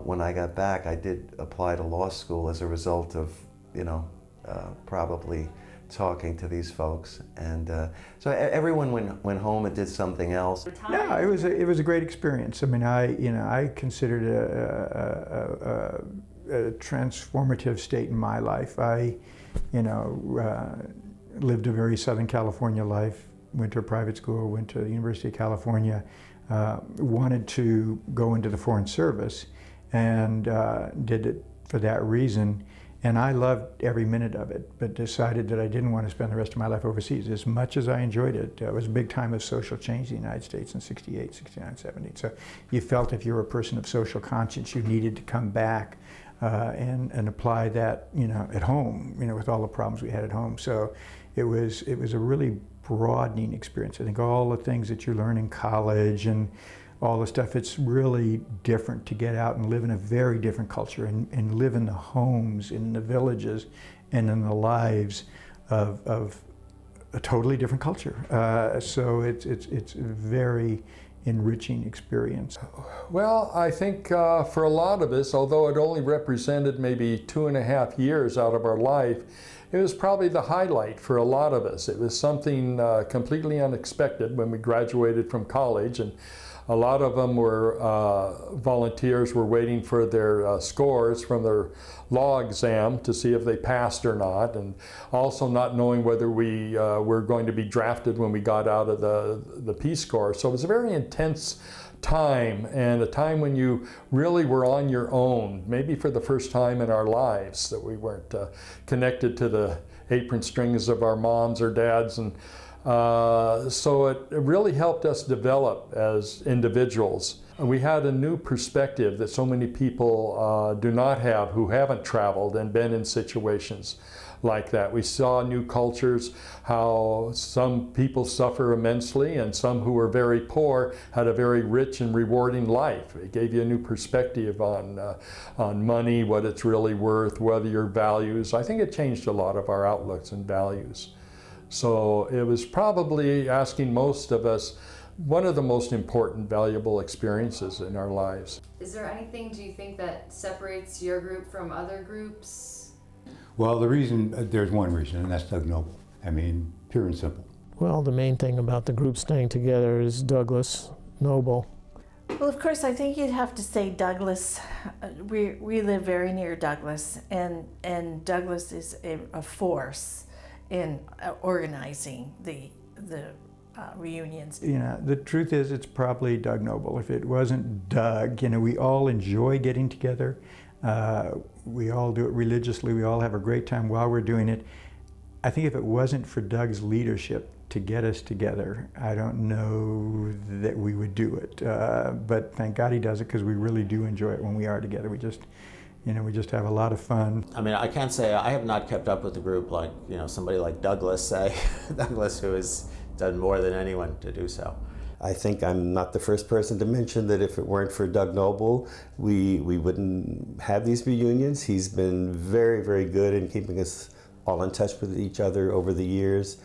when I got back, I did apply to law school as a result of, probably talking to these folks. And so everyone went home and did something else. Yeah, it was a great experience. I mean, I considered a transformative state in my life. I lived a very Southern California life, went to a private school, went to the University of California, wanted to go into the Foreign Service, and did it for that reason. And I loved every minute of it, but decided that I didn't want to spend the rest of my life overseas. As much as I enjoyed it, it was a big time of social change in the United States in 68, 69, 70. So you felt if you were a person of social conscience, you needed to come back and apply that, at home, with all the problems we had at home. So it was a really broadening experience. I think all the things that you learn in college and all the stuff, it's really different to get out and live in a very different culture and live in the homes, in the villages, and in the lives of a totally different culture. So it's a very enriching experience. Well, I think for a lot of us, although it only represented maybe 2.5 years out of our life, it was probably the highlight for a lot of us. It was something completely unexpected when we graduated from college, and a lot of them were volunteers were waiting for their scores from their law exam to see if they passed or not, and also not knowing whether we were going to be drafted when we got out of the Peace Corps. So it was a very intense time, and a time when you really were on your own, maybe for the first time in our lives, that we weren't connected to the apron strings of our moms or dads. And so it really helped us develop as individuals. And we had a new perspective that so many people do not have who haven't traveled and been in situations like that. We saw new cultures, how some people suffer immensely and some who were very poor had a very rich and rewarding life. It gave you a new perspective on money, what it's really worth, whether your values. I think it changed a lot of our outlooks and values. So it was probably, asking most of us, one of the most important, valuable experiences in our lives. Is there anything, do you think, that separates your group from other groups? Well, there's one reason, and that's Doug Noble. I mean, pure and simple. Well, the main thing about the group staying together is Douglas Noble. Well, of course, I think you'd have to say Douglas. We live very near Douglas, and Douglas is a force in organizing the reunions. You know, the truth is, it's probably Doug Noble. If it wasn't Doug, you know, we all enjoy getting together. We all do it religiously. We all have a great time while we're doing it. I think if it wasn't for Doug's leadership to get us together, I don't know that we would do it. But thank God he does it, because we really do enjoy it when we are together. We just have a lot of fun. I mean, I can't say I have not kept up with the group like, you know, somebody like Douglas, say, Douglas, who has done more than anyone to do so. I think I'm not the first person to mention that if it weren't for Doug Noble, we wouldn't have these reunions. He's been very, very good in keeping us all in touch with each other over the years.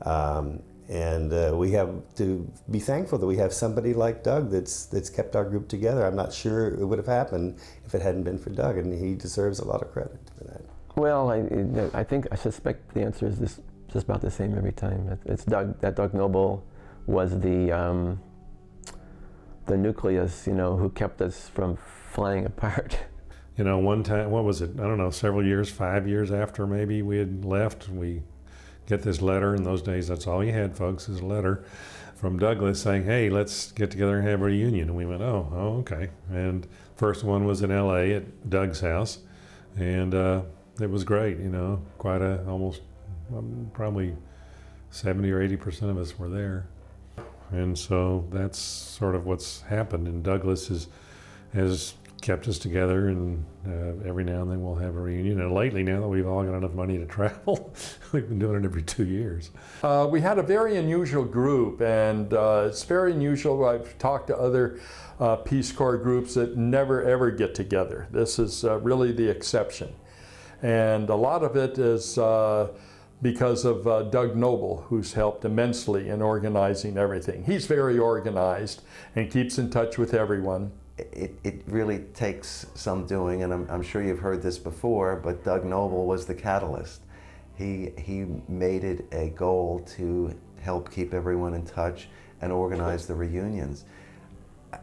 And we have to be thankful that we have somebody like Doug that's kept our group together. I'm not sure it would have happened if it hadn't been for Doug, and he deserves a lot of credit for that. Well, I suspect the answer is just about the same every time. It's Doug. That Doug Noble was the nucleus, you know, who kept us from flying apart. You know, one time, what was it? I don't know, several years, 5 years after maybe we had left, we get this letter. In those days, that's all you had, folks, is a letter from Douglas saying, hey, let's get together and have a reunion. And we went, oh, okay. And first one was in LA at Doug's house. And it was great, you know, quite almost probably 70 or 80% of us were there. And so that's sort of what's happened. And Douglas has kept us together, and every now and then we'll have a reunion. And lately, now that we've all got enough money to travel, we've been doing it every 2 years. We had a very unusual group, and it's very unusual. I've talked to other Peace Corps groups that never ever get together. This is really the exception. And a lot of it is because of Doug Noble, who's helped immensely in organizing everything. He's very organized and keeps in touch with everyone. It really takes some doing, and I'm sure you've heard this before, but Doug Noble was the catalyst. He made it a goal to help keep everyone in touch and organize the reunions.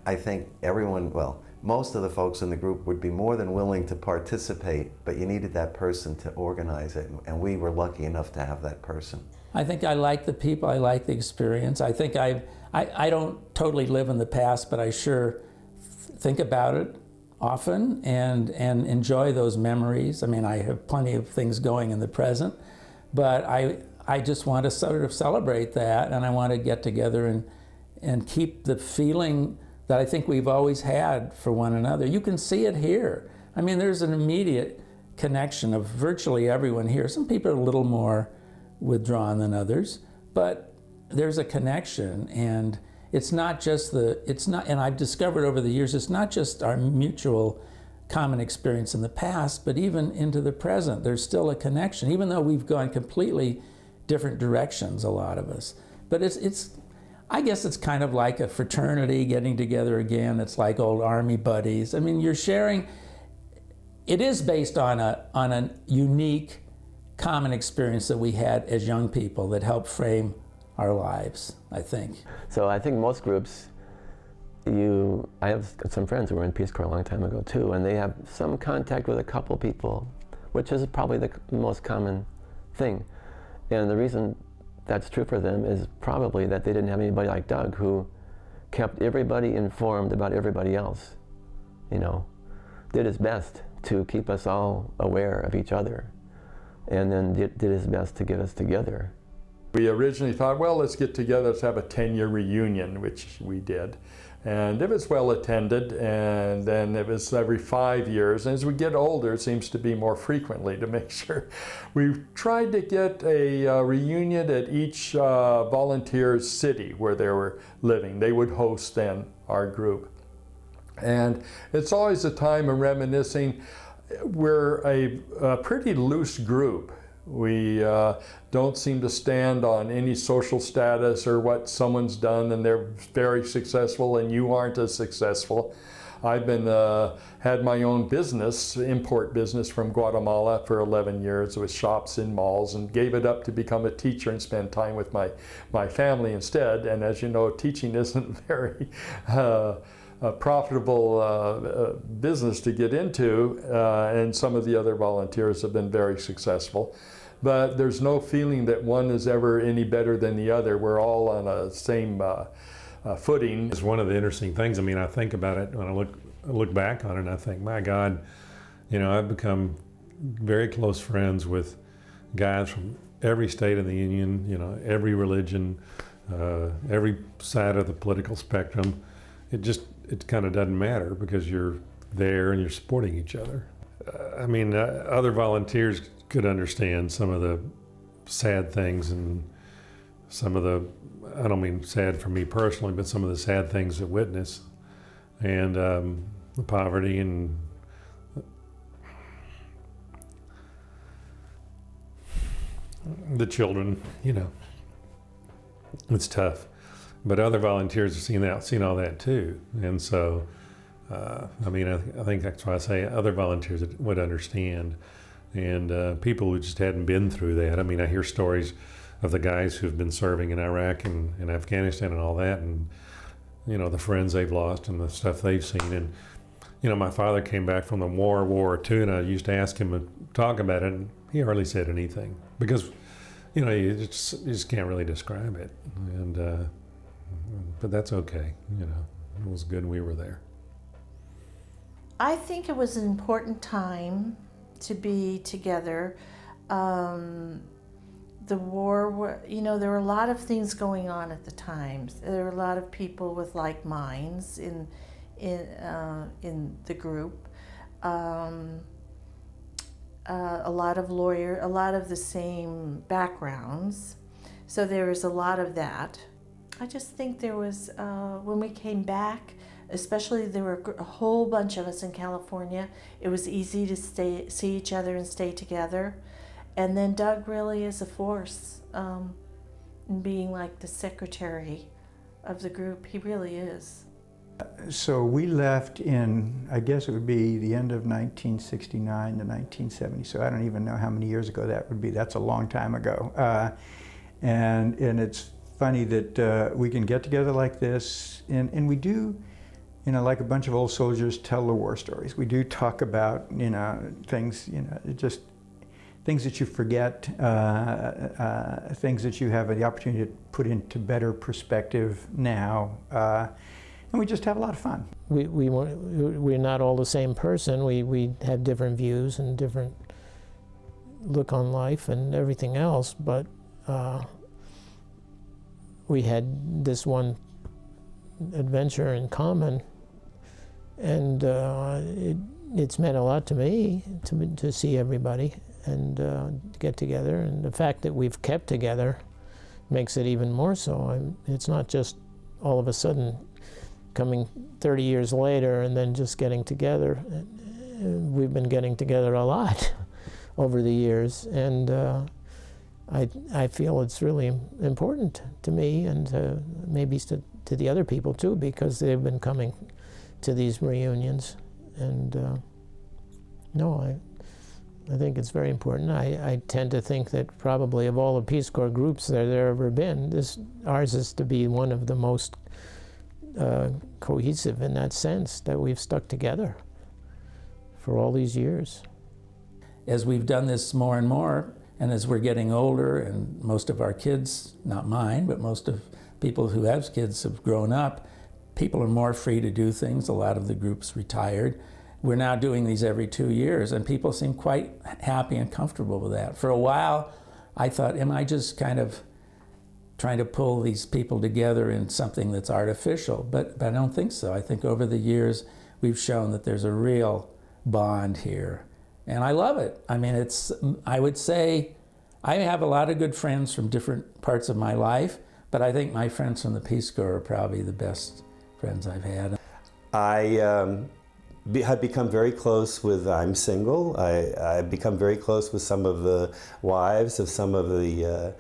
I think everyone, well, most of the folks in the group would be more than willing to participate, but you needed that person to organize it, and we were lucky enough to have that person. I think I like the people, I like the experience. I think I don't totally live in the past, but I sure think about it often and enjoy those memories. I mean, I have plenty of things going in the present, but I just want to sort of celebrate that, and I want to get together and keep the feeling that I think we've always had for one another. You can see it here. I mean, there's an immediate connection of virtually everyone here. Some people are a little more withdrawn than others, but there's a connection, and it's not just and I've discovered over the years, it's not just our mutual common experience in the past, but even into the present, there's still a connection, even though we've gone completely different directions, a lot of us. But I guess it's kind of like a fraternity getting together again. It's like old Army buddies. I mean, you're sharing, it is based on a unique common experience that we had as young people that helped frame our lives, I think. So I think most groups, I have some friends who were in Peace Corps a long time ago too, and they have some contact with a couple people, which is probably the most common thing. And the reason that's true for them is probably that they didn't have anybody like Doug who kept everybody informed about everybody else, you know, did his best to keep us all aware of each other, and then did his best to get us together. We originally thought, well, let's get together, let's have a 10-year reunion, which we did. And it was well attended, and then it was every 5 years. And as we get older, it seems to be more frequently to make sure. We've tried to get a reunion at each volunteer's city where they were living. They would host then our group. And it's always a time of reminiscing. We're a pretty loose group. We don't seem to stand on any social status or what someone's done and they're very successful and you aren't as successful. I've been had my own business, import business from Guatemala for 11 years with shops in malls, and gave it up to become a teacher and spend time with my family instead. And as you know, teaching isn't very a profitable business to get into, and some of the other volunteers have been very successful. But there's no feeling that one is ever any better than the other. We're all on a same footing. It's one of the interesting things. I mean, I think about it when I look back on it, and I think, my God, you know, I've become very close friends with guys from every state of the Union, you know, every religion, every side of the political spectrum. It kind of doesn't matter because you're there and you're supporting each other. I mean, other volunteers could understand some of the sad things and some of the, I don't mean sad for me personally, but some of the sad things to witness, and the poverty and the children, you know, it's tough. But other volunteers have seen all that too, and so I mean, I think that's why I say other volunteers would understand, and people who just hadn't been through that. I mean, I hear stories of the guys who've been serving in Iraq and Afghanistan and all that, and you know, the friends they've lost and the stuff they've seen. And you know, my father came back from the World War II, and I used to ask him to talk about it, and he hardly said anything because, you know, you just can't really describe it. And but that's okay, you know, it was good we were there. I think it was an important time to be together. The war, you know, there were a lot of things going on at the time. There were a lot of people with like minds in the group. A lot of lawyers, a lot of the same backgrounds. So there was a lot of that. I just think there was, when we came back, especially there were a whole bunch of us in California, it was easy to see each other and stay together. And then Doug really is a force in being like the secretary of the group. He really is. So we left in, I guess it would be the end of 1969 to 1970. So I don't even know how many years ago that would be. That's a long time ago. And it's funny that we can get together like this, and we do, you know, like a bunch of old soldiers tell the war stories. We do talk about, you know, things, you know, just things that you forget, things that you have the opportunity to put into better perspective now, and we just have a lot of fun. We're not all the same person. We have different views and different look on life and everything else, but we had this one adventure in common, and it's meant a lot to me to see everybody and to get together. And the fact that we've kept together makes it even more so. It's not just all of a sudden coming 30 years later and then just getting together. We've been getting together a lot over the years, and I feel it's really important to me and maybe to the other people too, because they've been coming to these reunions. And no, I think it's very important. I tend to think that probably of all the Peace Corps groups there ever been, ours is to be one of the most cohesive in that sense, that we've stuck together for all these years. As we've done this more and more, and as we're getting older, and most of our kids, not mine, but most of people who have kids have grown up, people are more free to do things. A lot of the groups retired. We're now doing these every 2 years, and people seem quite happy and comfortable with that. For a while, I thought, am I just kind of trying to pull these people together in something that's artificial? But I don't think so. I think over the years, we've shown that there's a real bond here. And I love it. I mean, I would say, I have a lot of good friends from different parts of my life, but I think my friends from the Peace Corps are probably the best friends I've had. I have become very close with, I'm single, I've become very close with some of the wives of some of the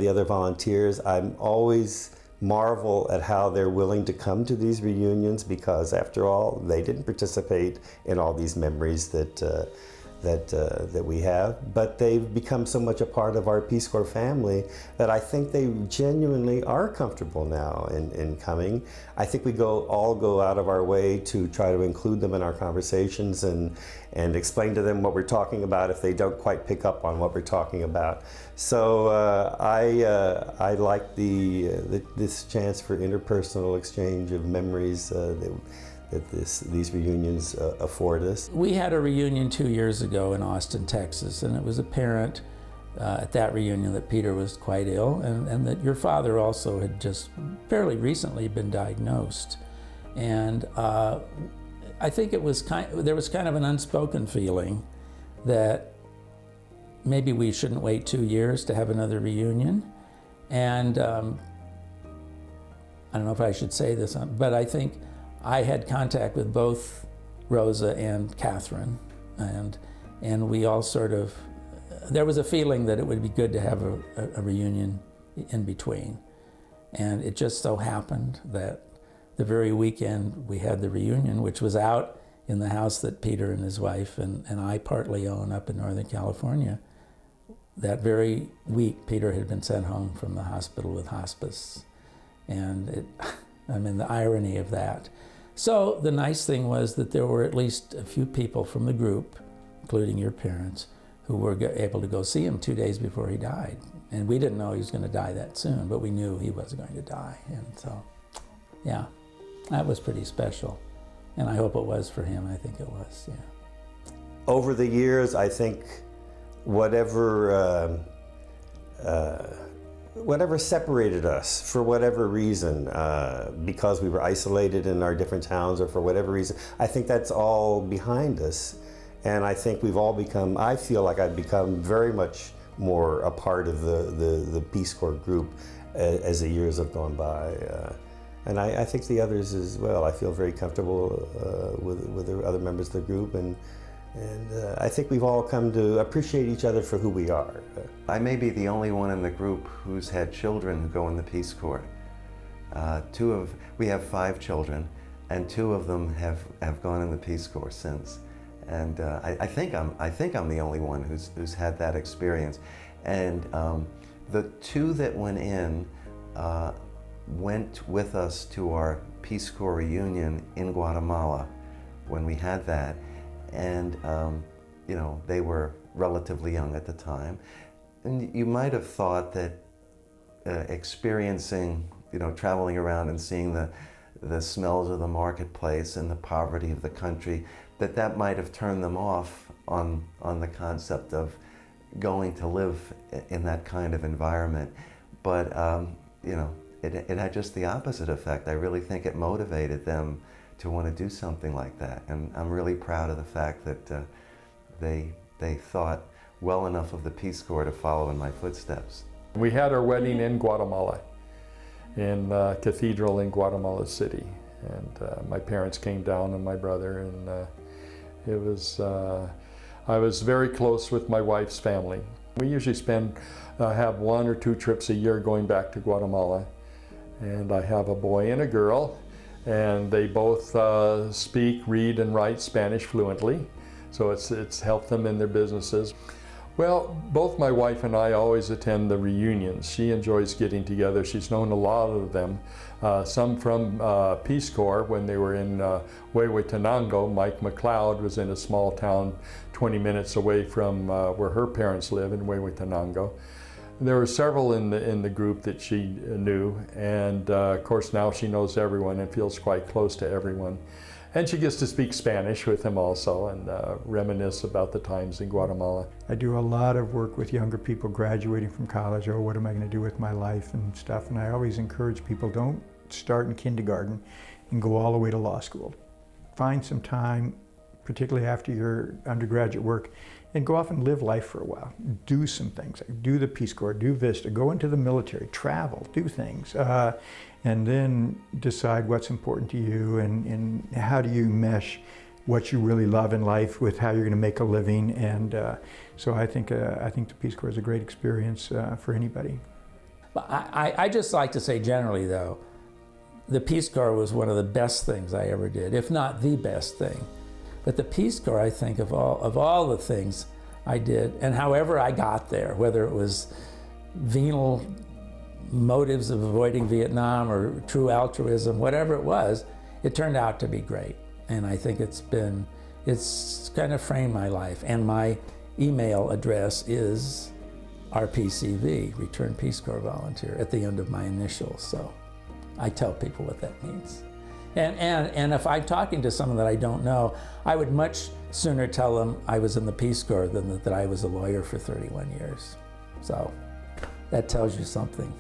other volunteers. I'm always marvel at how they're willing to come to these reunions, because after all, they didn't participate in all these memories that we have, but they've become so much a part of our Peace Corps family that I think they genuinely are comfortable now in coming. I think we all go out of our way to try to include them in our conversations and explain to them what we're talking about if they don't quite pick up on what we're talking about. So I like this chance for interpersonal exchange of memories that these reunions afford us. We had a reunion 2 years ago in Austin, Texas, and it was apparent at that reunion that Peter was quite ill, and that your father also had just fairly recently been diagnosed. And I think there was kind of an unspoken feeling that maybe we shouldn't wait 2 years to have another reunion. And I don't know if I should say this, but I think I had contact with both Rosa and Catherine, and we all sort of, there was a feeling that it would be good to have a reunion in between. And it just so happened that the very weekend we had the reunion, which was out in the house that Peter and his wife and I partly own up in Northern California, that very week Peter had been sent home from the hospital with hospice. And I mean, the irony of that. So the nice thing was that there were at least a few people from the group, including your parents, who were able to go see him 2 days before he died. And we didn't know he was going to die that soon, but we knew he was going to die. And so, yeah, that was pretty special. And I hope it was for him. I think it was, yeah. Over the years, I think whatever separated us, for whatever reason, because we were isolated in our different towns or for whatever reason, I think that's all behind us. And I think we've all become, I feel like I've become very much more a part of the Peace Corps group as the years have gone by. And I think the others as well. I feel very comfortable with the other members of the group, and I think we've all come to appreciate each other for who we are. I may be the only one in the group who's had children who go in the Peace Corps. We have 5 children, and 2 of them have gone in the Peace Corps since. And I think I'm the only one who's had that experience. And the 2 that went in went with us to our Peace Corps reunion in Guatemala when we had that. And you know, they were relatively young at the time. And you might have thought that experiencing, you know, traveling around and seeing the smells of the marketplace and the poverty of the country, that might have turned them off on the concept of going to live in that kind of environment. But you know, it had just the opposite effect. I really think it motivated them to want to do something like that. And I'm really proud of the fact that they thought well enough of the Peace Corps to follow in my footsteps. We had our wedding in Guatemala, in Cathedral in Guatemala City. And my parents came down and my brother, and it was, I was very close with my wife's family. We usually have 1 or 2 trips a year going back to Guatemala. And I have a boy and a girl, and they both speak, read, and write Spanish fluently. So it's helped them in their businesses. Well, both my wife and I always attend the reunions. She enjoys getting together. She's known a lot of them. Some from Peace Corps when they were in Huehuetenango. Mike McLeod was in a small town 20 minutes away from where her parents live in Huehuetenango. There were several in the group that she knew, and of course now she knows everyone and feels quite close to everyone. And she gets to speak Spanish with them also and reminisce about the times in Guatemala. I do a lot of work with younger people graduating from college. Oh, what am I going to do with my life and stuff? And I always encourage people, don't start in kindergarten and go all the way to law school. Find some time, particularly after your undergraduate work, and go off and live life for a while. Do some things. Do the Peace Corps, do VISTA, go into the military, travel, do things. And then decide what's important to you and how do you mesh what you really love in life with how you're going to make a living. And so I think the Peace Corps is a great experience for anybody. I just like to say generally though, the Peace Corps was one of the best things I ever did, if not the best thing. But the Peace Corps, I think, of all the things I did, and however I got there, whether it was venal motives of avoiding Vietnam or true altruism, whatever it was, it turned out to be great. And I think it's kind of framed my life. And my email address is RPCV, Return Peace Corps Volunteer, at the end of my initials. So I tell people what that means. And if I'm talking to someone that I don't know, I would much sooner tell them I was in the Peace Corps than that I was a lawyer for 31 years. So that tells you something.